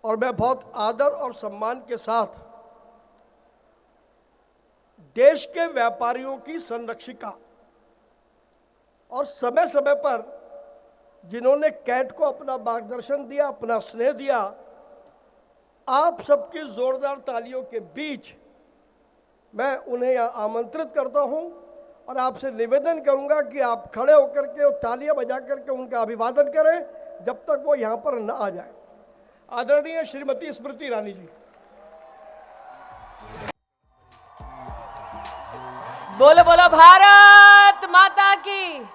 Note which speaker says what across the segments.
Speaker 1: और मैं बहुत आदर और सम्मान के साथ देश के व्यापारियों की संरक्षिका और समय समय पर जिन्होंने कैट को अपना मार्गदर्शन दिया, अपना स्नेह दिया, आप सबकी जोरदार तालियों के बीच मैं उन्हें यहाँ आमंत्रित करता हूँ और आपसे निवेदन करूँगा कि आप खड़े होकर के और तालियां बजा करके उनका अभिवादन करें जब तक वो यहाँ पर न आ जाए। आदरणीय श्रीमती स्मृति ईरानी जी।
Speaker 2: बोलो बोलो भारत माता की।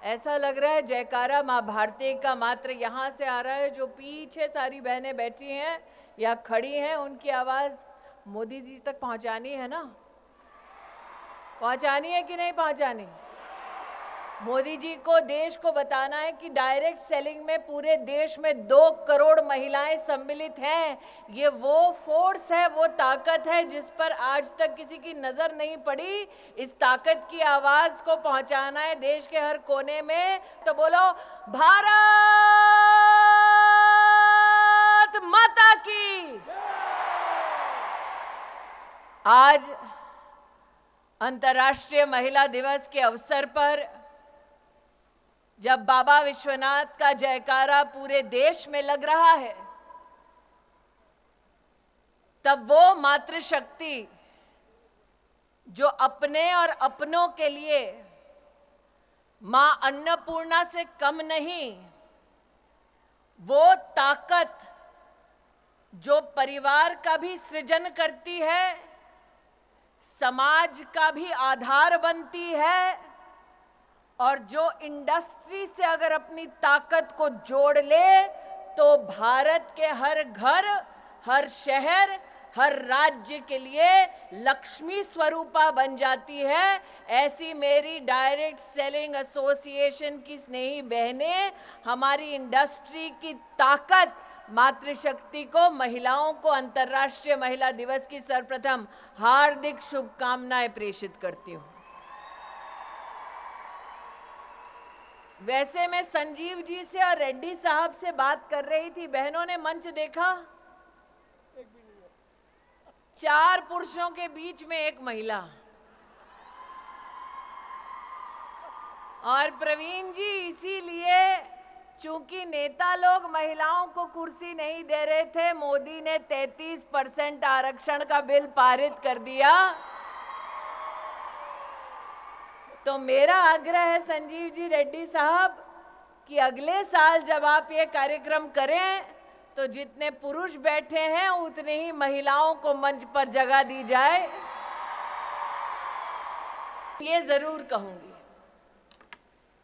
Speaker 2: ऐसा लग रहा है जयकारा माँ भारती का मात्र यहाँ से आ रहा है। जो पीछे सारी बहनें बैठी हैं या खड़ी हैं, उनकी आवाज मोदी जी तक पहुँचानी है ना? पहुँचानी है कि नहीं पहुँचानी? मोदी जी को देश को बताना है कि डायरेक्ट सेलिंग में पूरे देश में 2 करोड़ महिलाएं सम्मिलित हैं। ये वो फोर्स है, वो ताकत है जिस पर आज तक किसी की नजर नहीं पड़ी। इस ताकत की आवाज को पहुंचाना है देश के हर कोने में। तो बोलो भारत माता की। आज अंतर्राष्ट्रीय महिला दिवस के अवसर पर जब बाबा विश्वनाथ का जयकारा पूरे देश में लग रहा है, तब वो मातृशक्ति जो अपने और अपनों के लिए मां अन्नपूर्णा से कम नहीं, वो ताकत जो परिवार का भी सृजन करती है, समाज का भी आधार बनती है, और जो इंडस्ट्री से अगर अपनी ताकत को जोड़ ले तो भारत के हर घर, हर शहर, हर राज्य के लिए लक्ष्मी स्वरूपा बन जाती है। ऐसी मेरी डायरेक्ट सेलिंग एसोसिएशन की स्नेही बहनें हमारी इंडस्ट्री की ताकत मातृशक्ति को, महिलाओं को अंतर्राष्ट्रीय महिला दिवस की सर्वप्रथम हार्दिक शुभकामनाएं प्रेषित करती हूँ। वैसे मैं संजीव जी से और रेड्डी साहब से बात कर रही थी, बहनों ने मंच देखा? 4 पुरुषों के बीच में 1 महिला। और प्रवीण जी, इसीलिए चूंकि नेता लोग महिलाओं को कुर्सी नहीं दे रहे थे, मोदी ने 33% आरक्षण का बिल पारित कर दिया। तो मेरा आग्रह है संजीव जी, रेड्डी साहब, कि अगले साल जब आप ये कार्यक्रम करें तो जितने पुरुष बैठे हैं उतने ही महिलाओं को मंच पर जगह दी जाए। ये जरूर कहूंगी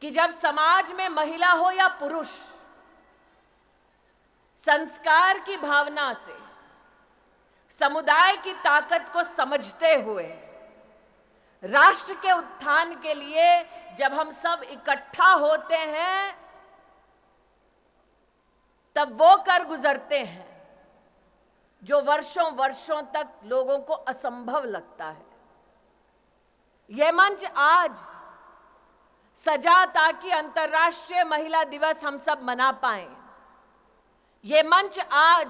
Speaker 2: कि जब समाज में महिला हो या पुरुष, संस्कार की भावना से समुदाय की ताकत को समझते हुए राष्ट्र के उत्थान के लिए जब हम सब इकट्ठा होते हैं, तब वो कर गुजरते हैं जो वर्षों वर्षों तक लोगों को असंभव लगता है। यह मंच आज सजा ताकि अंतर्राष्ट्रीय महिला दिवस हम सब मना पाएं। ये मंच आज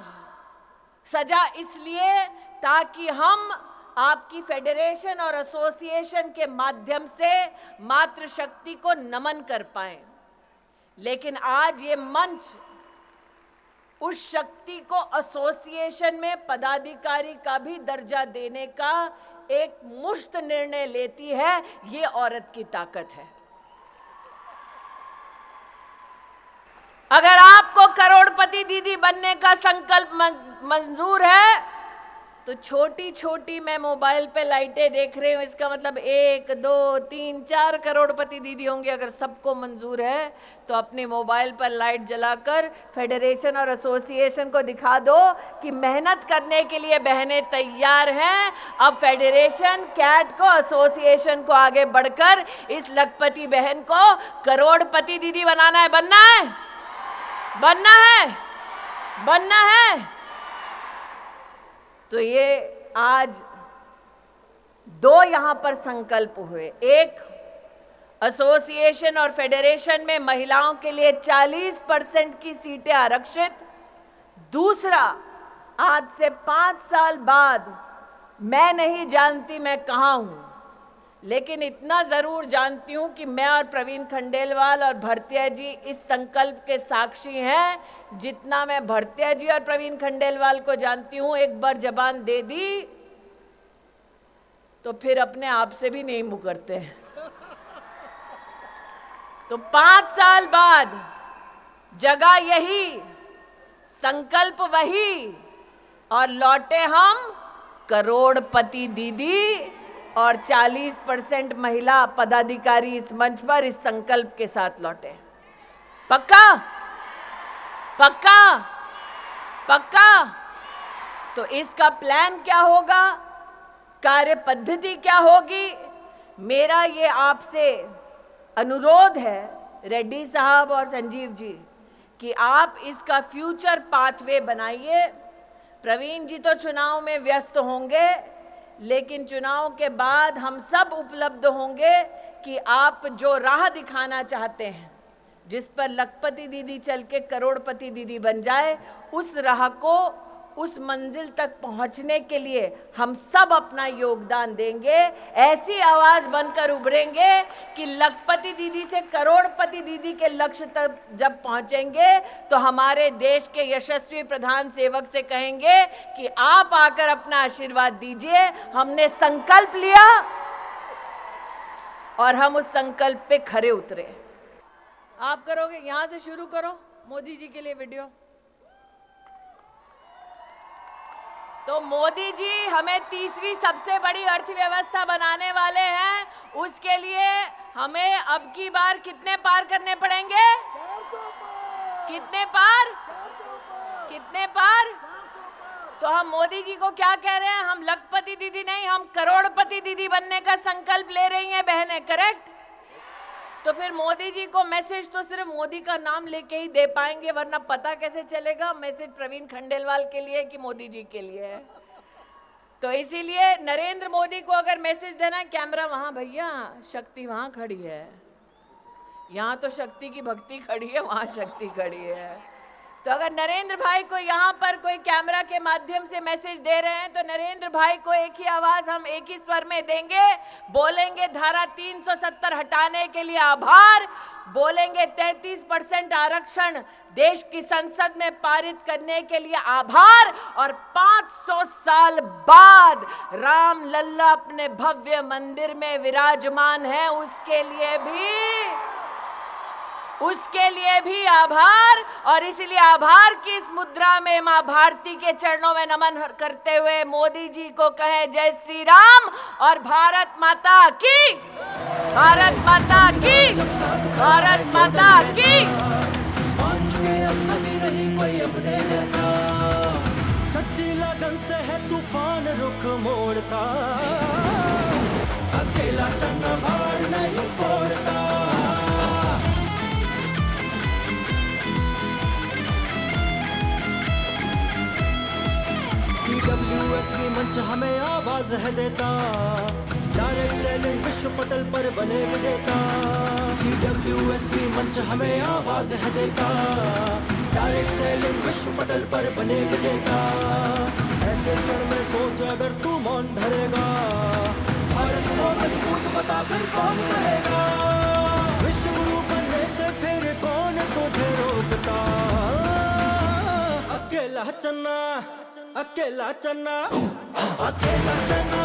Speaker 2: सजा इसलिए ताकि हम आपकी फेडरेशन और एसोसिएशन के माध्यम से मातृशक्ति को नमन कर पाएं। लेकिन आज ये मंच उस शक्ति को एसोसिएशन में पदाधिकारी का भी दर्जा देने का एक मुश्त निर्णय लेती है। ये औरत की ताकत है। अगर आपको करोड़पति दीदी बनने का संकल्प मंजूर है तो छोटी छोटी मैं मोबाइल पे लाइटें देख रही हूँ, इसका मतलब 1, 2, 3, 4 करोड़पति दीदी होंगे। अगर सबको मंजूर है तो अपने मोबाइल पर लाइट जलाकर फेडरेशन और एसोसिएशन को दिखा दो कि मेहनत करने के लिए बहनें तैयार हैं। अब फेडरेशन, कैट को, एसोसिएशन को आगे बढ़कर इस लखपति बहन को करोड़पति दीदी बनाना है। बनना है, बनना है, बनना है। तो ये आज 2 यहां पर संकल्प हुए। एक, एसोसिएशन और फेडरेशन में महिलाओं के लिए 40% की सीटें आरक्षित, दूसरा, आज से 5 साल बाद मैं नहीं जानती मैं कहाँ हूँ, लेकिन इतना जरूर जानती हूँ कि मैं और प्रवीण खंडेलवाल और भरतिया जी इस संकल्प के साक्षी हैं। जितना मैं भरतिया जी और प्रवीण खंडेलवाल को जानती हूँ, एक बार जबान दे दी तो फिर अपने आप से भी नहीं मुकरते हैं। तो 5 साल बाद जगह यही, संकल्प वही, और लौटे हम करोड़पति दीदी और 40% महिला पदाधिकारी इस मंच पर इस संकल्प के साथ लौटे। पक्का? पक्का? पक्का? तो इसका प्लान क्या होगा, कार्य पद्धति क्या होगी? मेरा ये आपसे अनुरोध है रेड्डी साहब और संजीव जी कि आप इसका फ्यूचर पाथवे बनाइए। प्रवीण जी तो चुनाव में व्यस्त होंगे, लेकिन चुनाव के बाद हम सब उपलब्ध होंगे कि आप जो राह दिखाना चाहते हैं, जिस पर लखपति दीदी चल के करोड़पति दीदी बन जाए, उस राह को, उस मंजिल तक पहुंचने के लिए हम सब अपना योगदान देंगे। ऐसी आवाज बनकर उभरेंगे कि लखपति दीदी से करोड़पति दीदी के लक्ष्य तक जब पहुंचेंगे तो हमारे देश के यशस्वी प्रधान सेवक से कहेंगे कि आप आकर अपना आशीर्वाद दीजिए। हमने संकल्प लिया और हम उस संकल्प पे खरे उतरे। आप करोगे? यहां से शुरू करो मोदी जी के लिए वीडियो। तो मोदी जी हमें तीसरी सबसे बड़ी अर्थव्यवस्था बनाने वाले हैं। उसके लिए हमें अब की बार कितने पार करने पड़ेंगे?
Speaker 1: 400 पार।
Speaker 2: कितने पार?
Speaker 1: 400 पार।
Speaker 2: कितने पार?
Speaker 1: 400 पार।
Speaker 2: तो हम मोदी जी को क्या कह रहे हैं? हम लखपति दीदी नहीं, हम करोड़पति दीदी बनने का संकल्प ले रही हैं बहनें। करेक्ट? तो फिर मोदी जी को मैसेज तो सिर्फ मोदी का नाम लेके ही दे पाएंगे, वरना पता कैसे चलेगा मैसेज प्रवीण खंडेलवाल के लिए कि मोदी जी के लिए है। तो इसीलिए नरेंद्र मोदी को अगर मैसेज देना है, कैमरा वहां भैया, शक्ति वहां खड़ी है, यहाँ तो शक्ति की भक्ति खड़ी है, वहां शक्ति खड़ी है। तो अगर नरेंद्र भाई को यहाँ पर कोई कैमरा के माध्यम से मैसेज दे रहे हैं, तो नरेंद्र भाई को एक ही आवाज हम एक ही स्वर में देंगे, बोलेंगे धारा 370 हटाने के लिए आभार, बोलेंगे 33% आरक्षण देश की संसद में पारित करने के लिए आभार, और 500 साल बाद राम लल्ला अपने भव्य मंदिर में विराजमान है, उसके लिए भी आभार। और इसलिए आभार की इस मुद्रा में मां भारती के चरणों में नमन करते हुए मोदी जी को कहें जय श्री राम और भारत माता की, भारत माता की, भारत माता की।
Speaker 3: कोई अपने जैसा सच्ची लगन से है तूफान रुख मोड़ता, अकेला चन्ना भाड़ नहीं फोड़ता। CWSV मंच हमें आवाज है देता, डायरेक्ट सेलिंग विश्व पटल पर बने विजेता। CWSV मंच हमें आवाज है देता, डायरेक्ट सेलिंग विश्व पटल पर बने विजेता। ऐसे क्षण में सोच अगर तू मौन धरेगा, भारत को मजबूत बता फिर कौन करेगा। विश्व गुरु बनने से फिर कौन तुझे रोकता। अकेला चन्ना, अकेला चन्ना, अकेला चन्ना।